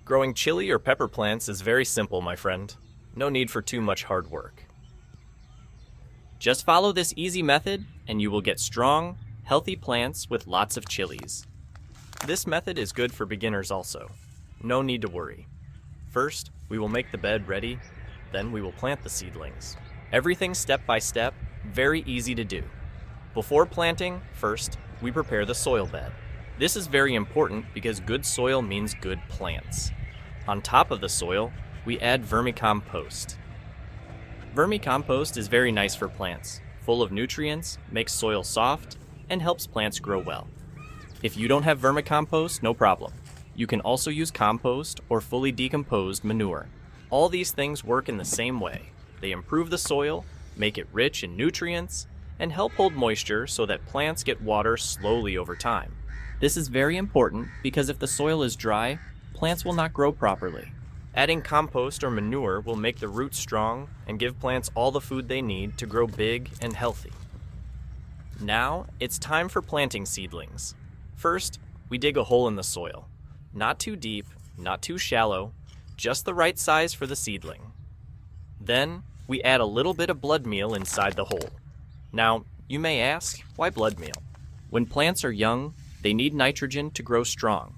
Growing chili or pepper plants is very simple, my friend. No need for too much hard work. Just follow this easy method and you will get strong, healthy plants with lots of chilies. This method is good for beginners also. No need to worry. First, we will make the bed ready, then we will plant the seedlings. Everything step by step, very easy to do. Before planting, first, we prepare the soil bed. This is very important because good soil means good plants. On top of the soil, we add vermicompost. Vermicompost is very nice for plants, full of nutrients, makes soil soft, and helps plants grow well. If you don't have vermicompost, no problem. You can also use compost or fully decomposed manure. All these things work in the same way. They improve the soil, make it rich in nutrients, and help hold moisture so that plants get water slowly over time. This is very important because if the soil is dry, plants will not grow properly. Adding compost or manure will make the roots strong and give plants all the food they need to grow big and healthy. Now, it's time for planting seedlings. First, we dig a hole in the soil. Not too deep, not too shallow, just the right size for the seedling. Then, we add a little bit of blood meal inside the hole. Now, you may ask, why blood meal? When plants are young, they need nitrogen to grow strong.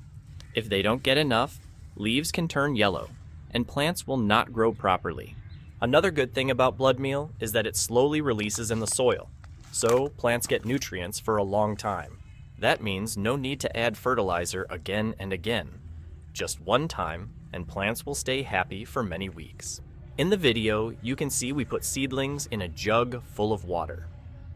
If they don't get enough, leaves can turn yellow, and plants will not grow properly. Another good thing about blood meal is that it slowly releases in the soil, so plants get nutrients for a long time. That means no need to add fertilizer again and again. Just one time, and plants will stay happy for many weeks. In the video, you can see we put seedlings in a jug full of water.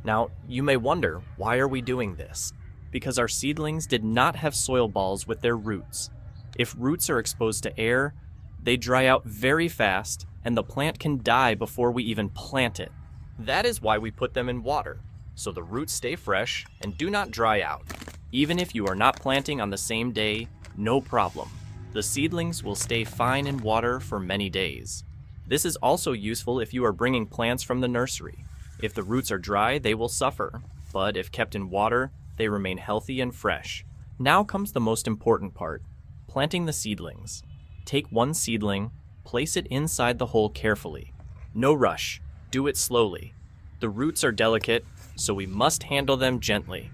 Now, you may wonder, why are we doing this? Because our seedlings did not have soil balls with their roots. If roots are exposed to air, they dry out very fast, and the plant can die before we even plant it. That is why we put them in water, so the roots stay fresh and do not dry out. Even if you are not planting on the same day, no problem. The seedlings will stay fine in water for many days. This is also useful if you are bringing plants from the nursery. If the roots are dry, they will suffer, but if kept in water, they remain healthy and fresh. Now comes the most important part, planting the seedlings. Take one seedling, place it inside the hole carefully. No rush, do it slowly. The roots are delicate, so we must handle them gently.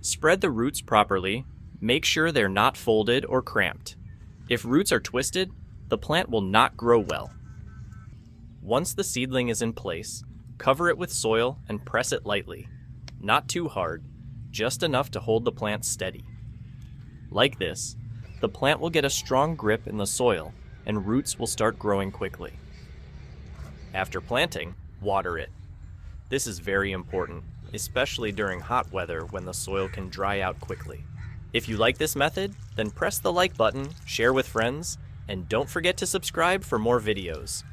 Spread the roots properly, make sure they're not folded or cramped. If roots are twisted, the plant will not grow well. Once the seedling is in place, cover it with soil and press it lightly. Not too hard, just enough to hold the plant steady. Like this, the plant will get a strong grip in the soil and roots will start growing quickly. After planting, water it. This is very important, especially during hot weather when the soil can dry out quickly. If you like this method, then press the like button, share with friends, and don't forget to subscribe for more videos.